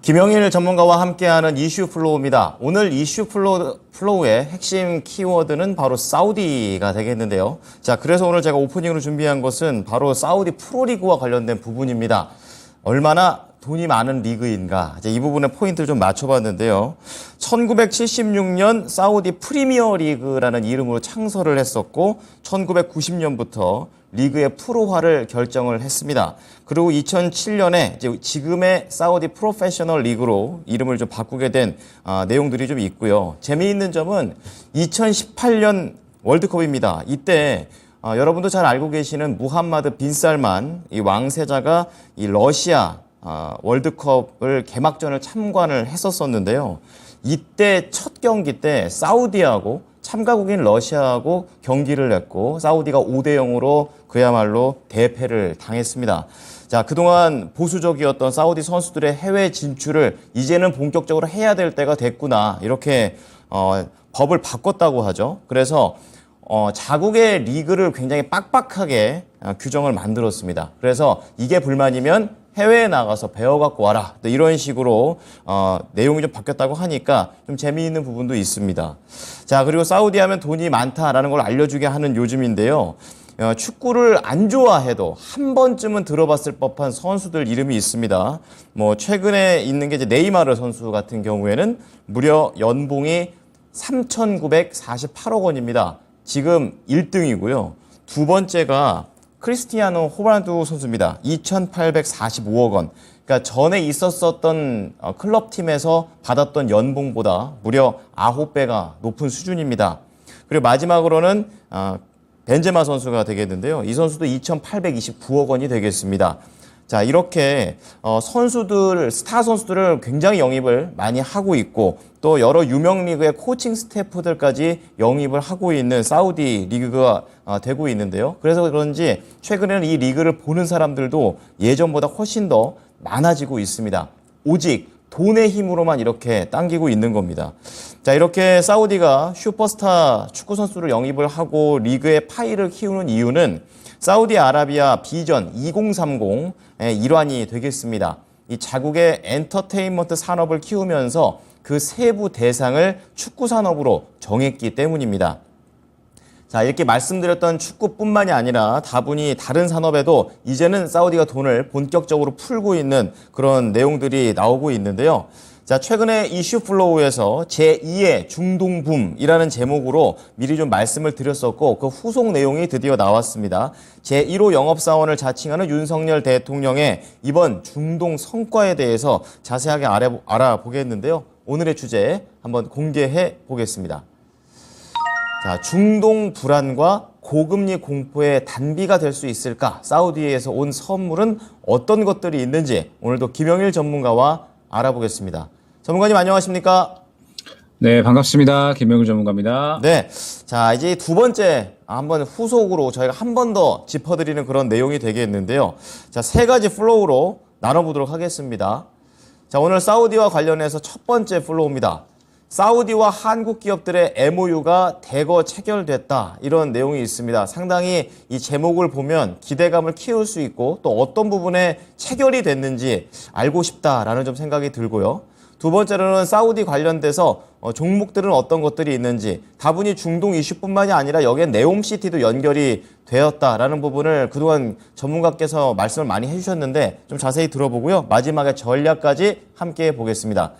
김영일 전문가와 함께하는 이슈 플로우입니다. 오늘 이슈 플로우의 핵심 키워드는 바로 사우디가 되겠는데요. 자, 그래서 오늘 제가 오프닝으로 준비한 것은 바로 사우디 프로리그와 관련된 부분입니다. 얼마나 돈이 많은 리그인가, 이제 이 부분에 포인트를 좀 맞춰봤는데요. 1976년 사우디 프리미어 리그라는 이름으로 창설을 했었고 1990년부터 리그의 프로화를 결정을 했습니다. 그리고 2007년에 이제 지금의 사우디 프로페셔널 리그로 이름을 좀 바꾸게 된 내용들이 좀 있고요. 재미있는 점은 2018년 월드컵입니다. 이때 여러분도 잘 알고 계시는 무함마드 빈 살만 이 왕세자가 이 러시아 월드컵을 개막전을 참관을 했었었는데요. 이때 첫 경기 때 사우디하고 참가국인 러시아하고 경기를 했고 사우디가 5대 0으로 그야말로 대패를 당했습니다. 자, 그동안 보수적이었던 사우디 선수들의 해외 진출을 이제는 본격적으로 해야 될 때가 됐구나. 이렇게 법을 바꿨다고 하죠. 그래서 자국의 리그를 굉장히 빡빡하게 규정을 만들었습니다. 그래서 이게 불만이면 해외에 나가서 배워갖고 와라. 이런 식으로 내용이 좀 바뀌었다고 하니까 좀 재미있는 부분도 있습니다. 자, 그리고 사우디 하면 돈이 많다라는 걸 알려주게 하는 요즘인데요. 축구를 안 좋아해도 한 번쯤은 들어봤을 법한 선수들 이름이 있습니다. 뭐 최근에 있는 게 이제 네이마르 선수 같은 경우에는 무려 연봉이 3,948억 원입니다. 지금 1등이고요. 두 번째가 크리스티아노 호날두 선수입니다. 2,845억 원. 그러니까 전에 있었던 클럽팀에서 받았던 연봉보다 무려 9배가 높은 수준입니다. 그리고 마지막으로는 벤제마 선수가 되겠는데요. 이 선수도 2,829억 원이 되겠습니다. 자, 이렇게 스타 선수들을 굉장히 영입을 많이 하고 있고 또 여러 유명 리그의 코칭 스태프들까지 영입을 하고 있는 사우디 리그가 되고 있는데요. 그래서 그런지 최근에는 이 리그를 보는 사람들도 예전보다 훨씬 더 많아지고 있습니다. 오직 돈의 힘으로만 이렇게 당기고 있는 겁니다. 자, 이렇게 사우디가 슈퍼스타 축구 선수를 영입을 하고 리그의 파이를 키우는 이유는 사우디아라비아 비전 2030의 일환이 되겠습니다. 이 자국의 엔터테인먼트 산업을 키우면서 그 세부 대상을 축구 산업으로 정했기 때문입니다. 자, 이렇게 말씀드렸던 축구뿐만이 아니라 다분히 다른 산업에도 이제는 사우디가 돈을 본격적으로 풀고 있는 그런 내용들이 나오고 있는데요. 자, 최근에 이슈 플로우에서 제2의 중동붐이라는 제목으로 미리 좀 말씀을 드렸었고 그 후속 내용이 드디어 나왔습니다. 제1호 영업사원을 자칭하는 윤석열 대통령의 이번 중동 성과에 대해서 자세하게 알아보겠는데요. 오늘의 주제 한번 공개해 보겠습니다. 자, 중동 불안과 고금리 공포의 단비가 될 수 있을까? 사우디에서 온 선물은 어떤 것들이 있는지 오늘도 김영일 전문가와 알아보겠습니다. 전문가님 안녕하십니까? 네, 반갑습니다. 김영일 전문가입니다. 네, 자 이제 두 번째 한번 후속으로 저희가 한 번 더 짚어드리는 그런 내용이 되겠는데요. 자, 세 가지 플로우로 나눠보도록 하겠습니다. 자, 오늘 사우디와 관련해서 첫 번째 플로우입니다. 사우디와 한국 기업들의 MOU가 대거 체결됐다. 이런 내용이 있습니다. 상당히 이 제목을 보면 기대감을 키울 수 있고 또 어떤 부분에 체결이 됐는지 알고 싶다라는 좀 생각이 들고요. 두 번째로는 사우디 관련돼서 종목들은 어떤 것들이 있는지 다분히 중동 이슈뿐만이 아니라 여기에 네옴시티도 연결이 되었다라는 부분을 그동안 전문가께서 말씀을 많이 해주셨는데 좀 자세히 들어보고요. 마지막에 전략까지 함께 보겠습니다.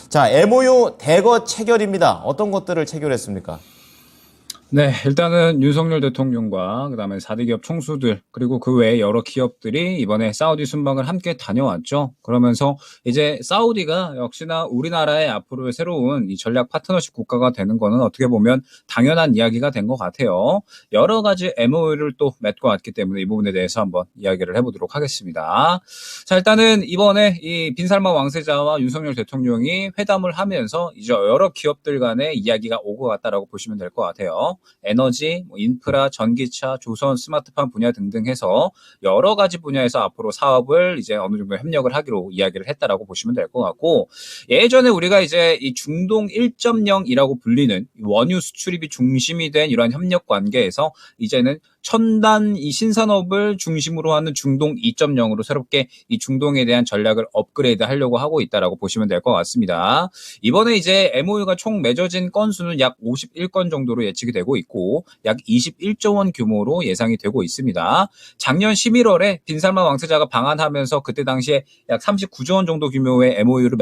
자, MOU 대거 체결입니다. 어떤 것들을 체결했습니까? 네, 일단은 윤석열 대통령과 그다음에 4대 기업 총수들 그리고 그 외에 여러 기업들이 이번에 사우디 순방을 함께 다녀왔죠. 그러면서 이제 사우디가 역시나 우리나라의 앞으로의 새로운 이 전략 파트너십 국가가 되는 거는 어떻게 보면 당연한 이야기가 된 것 같아요. 여러 가지 MOU를 또 맺고 왔기 때문에 이 부분에 대해서 한번 이야기를 해보도록 하겠습니다. 자, 일단은 이번에 이 빈살만 왕세자와 윤석열 대통령이 회담을 하면서 이제 여러 기업들 간의 이야기가 오고 갔다라고 보시면 될 것 같아요. 에너지, 인프라, 전기차, 조선, 스마트팜 분야 등등 해서 여러 가지 분야에서 앞으로 사업을 이제 어느 정도 협력을 하기로 이야기를 했다라고 보시면 될 것 같고, 예전에 우리가 이제 이 중동 1.0이라고 불리는 원유 수출입이 중심이 된 이러한 협력 관계에서 이제는 첨단 이 신산업을 중심으로 하는 중동 2.0으로 새롭게 이 중동에 대한 전략을 업그레이드 하려고 하고 있다라고 보시면 될 것 같습니다. 이번에 이제 MOU가 총 맺어진 건수는 약 51건 정도로 예측이 되고 있고 약 21조 원 규모로 예상이 되고 있습니다. 작년 11월에 빈살만 왕세자가 방한하면서 그때 당시에 약 39조 원 정도 규모의 MOU를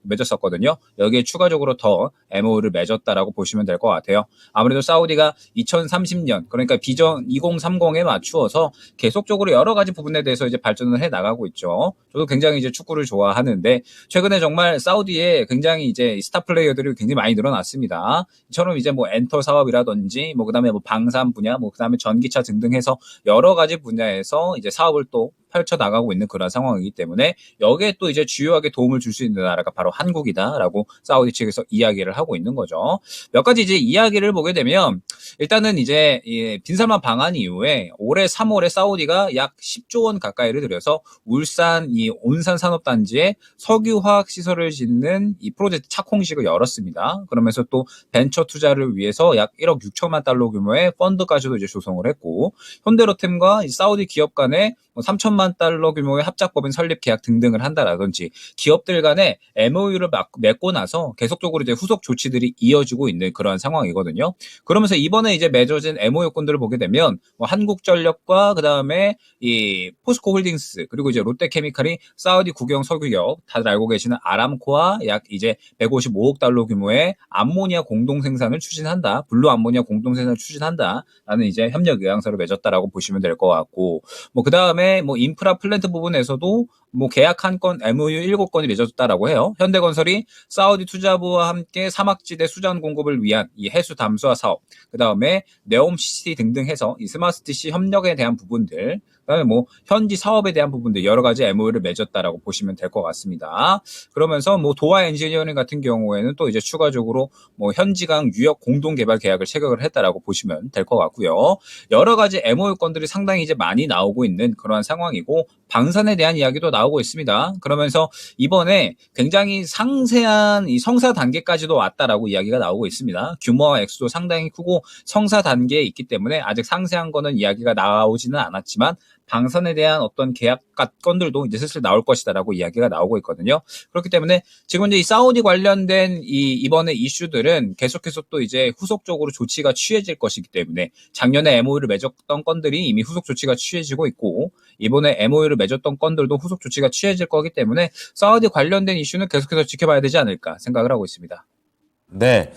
맺었었거든요. 여기에 추가적으로 더 MOU를 맺었다라고 보시면 될 것 같아요. 아무래도 사우디가 2030년 그러니까 비전 2030에 맞추어서 계속적으로 여러 가지 부분에 대해서 이제 발전을 해 나가고 있죠. 저도 굉장히 이제 축구를 좋아하는데 최근에 정말 사우디에 굉장히 이제 스타 플레이어들이 굉장히 많이 늘어났습니다. 이처럼 이제 뭐 엔터 사업이라든지 뭐 그다음에 뭐 방산 분야, 뭐 그다음에 전기차 등등 해서 여러 가지 분야에서 이제 사업을 또 펼쳐 나가고 있는 그런 상황이기 때문에 여기에 또 이제 주요하게 도움을 줄 수 있는 나라가 바로 한국이다라고 사우디 측에서 이야기를 하고 있는 거죠. 몇 가지 이제 이야기를 보게 되면 일단은 이제 빈살만 방한 이후에 올해 3월에 사우디가 약 10조 원 가까이를 들여서 울산 이 온산 산업단지에 석유화학 시설을 짓는 이 프로젝트 착공식을 열었습니다. 그러면서 또 벤처 투자를 위해서 약 1억 6천만 달러 규모의 펀드까지도 이제 조성을 했고 현대로템과 이 사우디 기업 간에 3천만 달러 규모의 합작법인 설립 계약 등등을 한다라든지 기업들 간에 MOU를 맺고 나서 계속적으로 이제 후속 조치들이 이어지고 있는 그런 상황이거든요. 그러면서 이번에 이제 맺어진 MOU 건들을 보게 되면 뭐 한국전력과 그다음에 이 포스코 홀딩스 그리고 이제 롯데케미칼이 사우디 국영 석유기업 다들 알고 계시는 아람코와 약 이제 155억 달러 규모의 암모니아 공동 생산을 추진한다. 블루 암모니아 공동 생산을 추진한다라는 이제 협력 의향서를 맺었다라고 보시면 될 것 같고 뭐 그다음에 뭐 인프라 플랜트 부분에서도 뭐 계약 한 건 MOU 7건이 맺어졌다라고 해요. 현대건설이 사우디 투자부와 함께 사막지대 수전 공급을 위한 이 해수 담수화 사업, 그다음에 네옴시티 등등 해서 이 스마트시티 협력에 대한 부분들, 그다음에 뭐 현지 사업에 대한 부분들 여러 가지 MOU를 맺었다라고 보시면 될 것 같습니다. 그러면서 뭐 도화 엔지니어링 같은 경우에는 또 이제 추가적으로 뭐 현지강 유역 공동 개발 계약을 체결을 했다라고 보시면 될 것 같고요. 여러 가지 MOU 건들이 상당히 이제 많이 나오고 있는 그러한 상황이고 방산에 대한 이야기도 나오고 있습니다. 그러면서 이번에 굉장히 상세한 이 성사 단계까지도 왔다라고 이야기가 나오고 있습니다. 규모와 액수도 상당히 크고 성사 단계에 있기 때문에 아직 상세한 거는 이야기가 나오지는 않았지만 방산에 대한 어떤 계약 건들도 이제 슬슬 나올 것이다라고 이야기가 나오고 있거든요. 그렇기 때문에 지금 이제 이 사우디 관련된 이번에 이슈들은 계속해서 또 이제 후속적으로 조치가 취해질 것이기 때문에 작년에 MOU를 맺었던 건들이 이미 후속 조치가 취해지고 있고 이번에 MOU를 맺었던 건들도 후속 조치가 취해질 거기 때문에 사우디 관련된 이슈는 계속해서 지켜봐야 되지 않을까 생각을 하고 있습니다. 네.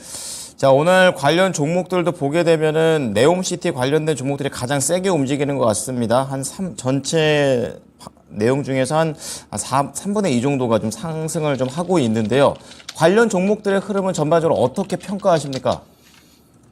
자, 오늘 관련 종목들도 보게 되면은 네옴시티 관련된 종목들이 가장 세게 움직이는 것 같습니다. 전체 내용 중에서 한 3분의 2 정도가 좀 상승을 좀 하고 있는데요. 관련 종목들의 흐름은 전반적으로 어떻게 평가하십니까?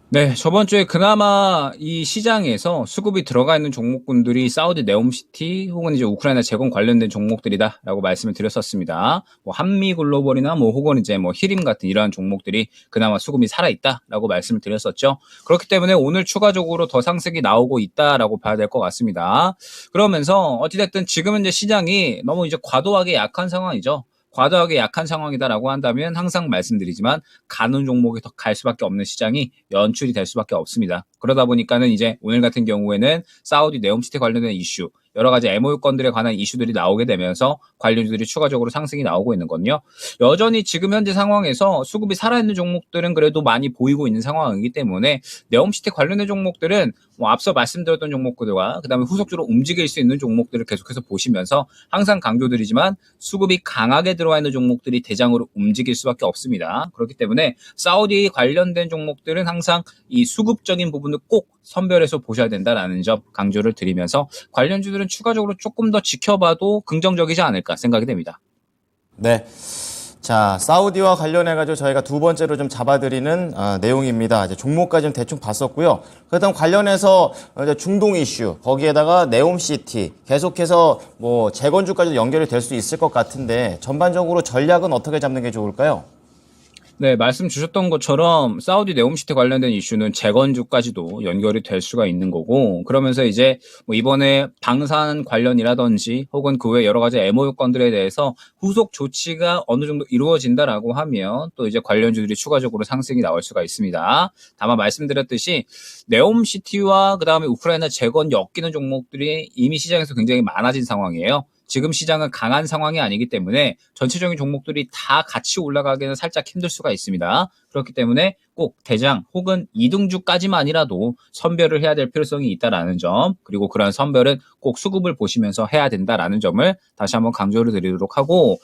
네, 저번 주에 그나마 이 시장에서 수급이 들어가 있는 종목군들이 사우디 네옴시티 혹은 이제 우크라이나 재건 관련된 종목들이다라고 말씀을 드렸었습니다. 뭐 한미글로벌이나 뭐 혹은 이제 뭐 히림 같은 이러한 종목들이 그나마 수급이 살아있다라고 말씀을 드렸었죠. 그렇기 때문에 오늘 추가적으로 더 상승이 나오고 있다라고 봐야 될 것 같습니다. 그러면서 어찌됐든 지금은 이제 시장이 너무 이제 과도하게 약한 상황이죠. 과도하게 약한 상황이다라고 한다면 항상 말씀드리지만 가는 종목이 더 갈 수밖에 없는 시장이 연출이 될 수밖에 없습니다. 그러다 보니까는 이제 오늘 같은 경우에는 사우디 네옴시티 관련된 이슈, 여러 가지 MOU 건들에 관한 이슈들이 나오게 되면서 관련주들이 추가적으로 상승이 나오고 있는 건요. 여전히 지금 현재 상황에서 수급이 살아있는 종목들은 그래도 많이 보이고 있는 상황이기 때문에 네옴시티 관련된 종목들은 뭐 앞서 말씀드렸던 종목들과 그다음에 후속적으로 움직일 수 있는 종목들을 계속해서 보시면서 항상 강조드리지만 수급이 강하게 들어와 있는 종목들이 대장으로 움직일 수밖에 없습니다. 그렇기 때문에 사우디 관련된 종목들은 항상 이 수급적인 부분을 꼭 선별해서 보셔야 된다라는 점 강조를 드리면서 관련주들은 추가적으로 조금 더 지켜봐도 긍정적이지 않을까 생각이 됩니다. 네. 자, 사우디와 관련해가지고 저희가 두 번째로 좀 잡아드리는 내용입니다. 이제 종목까지 좀 대충 봤었고요. 그다음 관련해서 이제 중동 이슈, 거기에다가 네옴시티, 계속해서 뭐 재건주까지 연결이 될 수 있을 것 같은데 전반적으로 전략은 어떻게 잡는 게 좋을까요? 네, 말씀 주셨던 것처럼 사우디 네옴시티 관련된 이슈는 재건주까지도 연결이 될 수가 있는 거고, 그러면서 이제 뭐 이번에 방산 관련이라든지 혹은 그 외 여러 가지 MOU 건들에 대해서 후속 조치가 어느 정도 이루어진다라고 하면 또 이제 관련주들이 추가적으로 상승이 나올 수가 있습니다. 다만 말씀드렸듯이 네옴시티와 그다음에 우크라이나 재건 엮이는 종목들이 이미 시장에서 굉장히 많아진 상황이에요. 지금 시장은 강한 상황이 아니기 때문에 전체적인 종목들이 다 같이 올라가기는 살짝 힘들 수가 있습니다. 그렇기 때문에 꼭 대장 혹은 이등주까지만이라도 선별을 해야 될 필요성이 있다라는 점, 그리고 그런 선별은 꼭 수급을 보시면서 해야 된다라는 점을 다시 한번 강조를 드리도록 하고,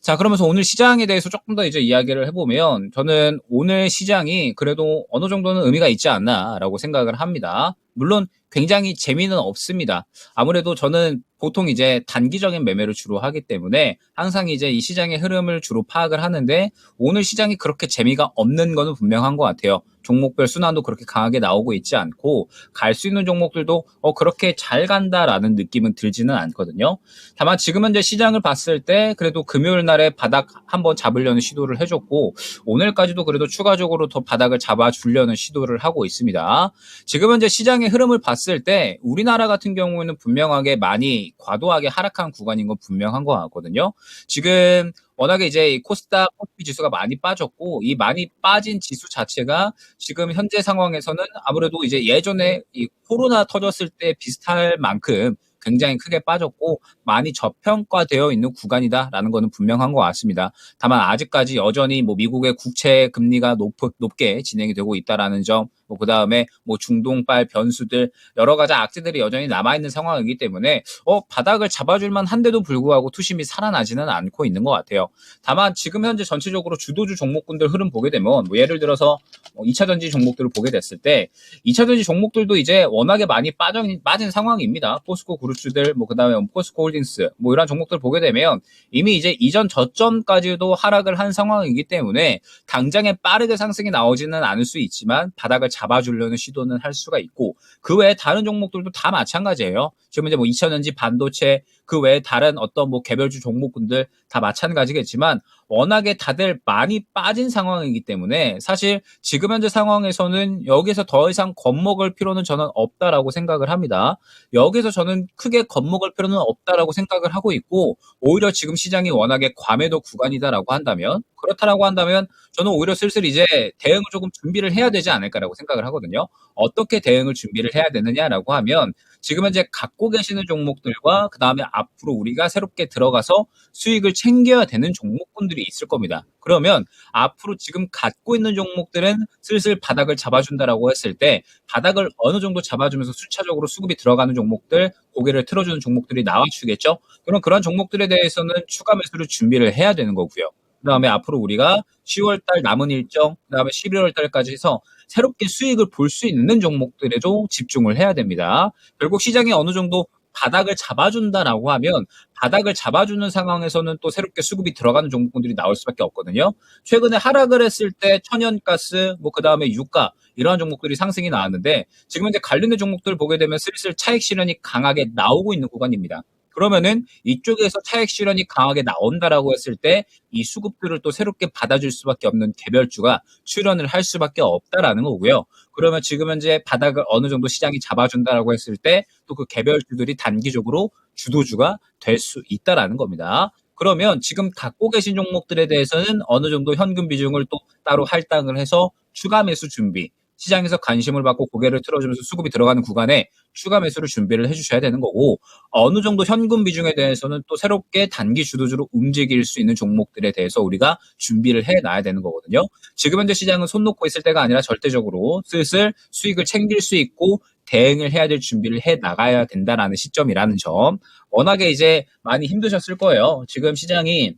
자, 그러면서 오늘 시장에 대해서 조금 더 이제 이야기를 해보면 저는 오늘 시장이 그래도 어느 정도는 의미가 있지 않나라고 생각을 합니다. 물론 굉장히 재미는 없습니다. 아무래도 저는 보통 이제 단기적인 매매를 주로 하기 때문에 항상 이제 이 시장의 흐름을 주로 파악을 하는데, 오늘 시장이 그렇게 재미가 없는 거는 분명한 것 같아요. 종목별 순환도 그렇게 강하게 나오고 있지 않고 갈 수 있는 종목들도 그렇게 잘 간다라는 느낌은 들지는 않거든요. 다만 지금 현재 시장을 봤을 때 그래도 금요일 날에 바닥 한번 잡으려는 시도를 해줬고, 오늘까지도 그래도 추가적으로 더 바닥을 잡아주려는 시도를 하고 있습니다. 지금 현재 시장의 흐름을 봤을 때 우리나라 같은 경우에는 분명하게 많이 과도하게 하락한 구간인 건 분명한 것 같거든요. 지금 워낙에 이제 이 코스닥 코스피 지수가 많이 빠졌고, 이 많이 빠진 지수 자체가 지금 현재 상황에서는 아무래도 이제 예전에 이 코로나 터졌을 때 비슷할 만큼 굉장히 크게 빠졌고 많이 저평가되어 있는 구간이다라는 것은 분명한 것 같습니다. 다만 아직까지 여전히 뭐 미국의 국채 금리가 높게 진행이 되고 있다라는 점, 뭐 그다음에 뭐 중동발 변수들 여러 가지 악재들이 여전히 남아 있는 상황이기 때문에 바닥을 잡아줄 만한데도 불구하고 투심이 살아나지는 않고 있는 것 같아요. 다만 지금 현재 전체적으로 주도주 종목군들 흐름 보게 되면 뭐 예를 들어서 2차전지 종목들을 보게 됐을 때 2차전지 종목들도 이제 워낙에 많이 빠진 상황입니다. 포스코 그룹주들, 뭐 그다음에 포스코 홀딩스, 뭐 이런 종목들 보게 되면 이미 이제 이전 저점까지도 하락을 한 상황이기 때문에 당장에 빠르게 상승이 나오지는 않을 수 있지만 바닥을 잡아주려는 시도는 할 수가 있고, 그 외에 다른 종목들도 다 마찬가지예요. 지금 이제 뭐 2차전지, 반도체, 그 외에 다른 어떤 뭐 개별주 종목군들 다 마찬가지겠지만 워낙에 다들 많이 빠진 상황이기 때문에 사실 지금 현재 상황에서는 여기서 더 이상 겁먹을 필요는 저는 없다라고 생각을 합니다. 여기서 저는 크게 겁먹을 필요는 없다라고 생각을 하고 있고, 오히려 지금 시장이 워낙에 과매도 구간이다라고 한다면, 그렇다라고 한다면 저는 오히려 슬슬 이제 대응을 조금 준비를 해야 되지 않을까라고 생각을 하거든요. 어떻게 대응을 준비를 해야 되느냐라고 하면 지금 현재 갖고 계시는 종목들과 그다음에 앞으로 우리가 새롭게 들어가서 수익을 챙겨야 되는 종목군들이 있을 겁니다. 그러면 앞으로 지금 갖고 있는 종목들은 슬슬 바닥을 잡아준다라고 했을 때 바닥을 어느 정도 잡아주면서 순차적으로 수급이 들어가는 종목들, 고개를 틀어주는 종목들이 나와주겠죠. 그럼 그런 종목들에 대해서는 추가 매수를 준비를 해야 되는 거고요. 그다음에 앞으로 우리가 10월 달 남은 일정, 그다음에 11월 달까지 해서 새롭게 수익을 볼 수 있는 종목들에도 집중을 해야 됩니다. 결국 시장이 어느 정도 바닥을 잡아준다라고 하면 바닥을 잡아주는 상황에서는 또 새롭게 수급이 들어가는 종목군들이 나올 수밖에 없거든요. 최근에 하락을 했을 때 천연가스, 뭐 그다음에 유가 이러한 종목들이 상승이 나왔는데 지금 이제 관련된 종목들을 보게 되면 슬슬 차익 실현이 강하게 나오고 있는 구간입니다. 그러면은 이쪽에서 차익 실현이 강하게 나온다라고 했을 때 이 수급들을 또 새롭게 받아줄 수밖에 없는 개별주가 출현을 할 수밖에 없다라는 거고요. 그러면 지금 현재 바닥을 어느 정도 시장이 잡아준다라고 했을 때 또 그 개별주들이 단기적으로 주도주가 될 수 있다라는 겁니다. 그러면 지금 갖고 계신 종목들에 대해서는 어느 정도 현금 비중을 또 따로 할당을 해서 추가 매수 준비, 시장에서 관심을 받고 고개를 틀어주면서 수급이 들어가는 구간에 추가 매수를 준비를 해주셔야 되는 거고, 어느 정도 현금 비중에 대해서는 또 새롭게 단기 주도주로 움직일 수 있는 종목들에 대해서 우리가 준비를 해놔야 되는 거거든요. 지금 현재 시장은 손 놓고 있을 때가 아니라 절대적으로 슬슬 수익을 챙길 수 있고 대응을 해야 될 준비를 해 나가야 된다라는 시점이라는 점. 워낙에 이제 많이 힘드셨을 거예요. 지금 시장이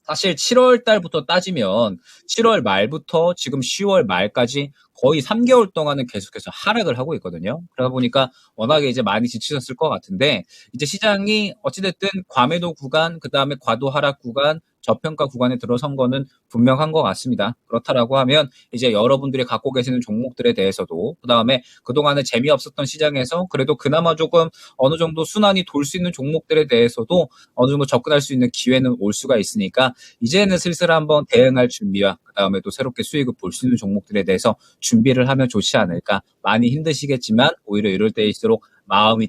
사실 7월 달부터 따지면 7월 말부터 지금 10월 말까지 거의 3개월 동안은 계속해서 하락을 하고 있거든요. 그러다 보니까 워낙에 이제 많이 지치셨을 것 같은데, 이제 시장이 어찌됐든 과매도 구간, 그 다음에 과도 하락 구간, 저평가 구간에 들어선 거는 분명한 것 같습니다. 그렇다라고 하면 이제 여러분들이 갖고 계시는 종목들에 대해서도 그다음에 그동안에 재미없었던 시장에서 그래도 그나마 조금 어느 정도 순환이 돌 수 있는 종목들에 대해서도 어느 정도 접근할 수 있는 기회는 올 수가 있으니까 이제는 슬슬 한번 대응할 준비와 그다음에 또 새롭게 수익을 볼 수 있는 종목들에 대해서 준비를 하면 좋지 않을까. 많이 힘드시겠지만 오히려 이럴 때일수록 마음을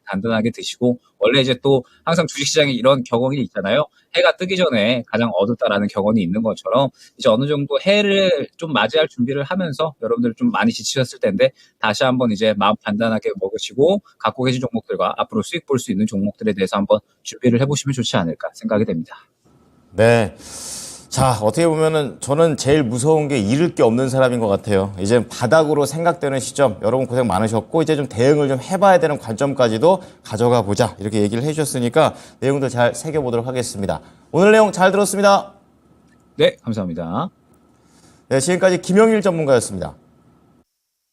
단단하게 드시고 원래 이제 또 항상 주식시장에 이런 격언이 있잖아요. 해가 뜨기 전에 가장 어둡다라는 격언이 있는 것처럼 이제 어느 정도 해를 좀 맞이할 준비를 하면서 여러분들 좀 많이 지치셨을 텐데 다시 한번 이제 마음 단단하게 먹으시고 갖고 계신 종목들과 앞으로 수익 볼 수 있는 종목들에 대해서 한번 준비를 해보시면 좋지 않을까 생각이 됩니다. 네. 자, 어떻게 보면은 저는 제일 무서운 게 잃을 게 없는 사람인 것 같아요. 이제 바닥으로 생각되는 시점, 여러분 고생 많으셨고, 이제 좀 대응을 좀 해봐야 되는 관점까지도 가져가 보자. 이렇게 얘기를 해주셨으니까 내용들 잘 새겨보도록 하겠습니다. 오늘 내용 잘 들었습니다. 네, 감사합니다. 네, 지금까지 김영일 전문가였습니다.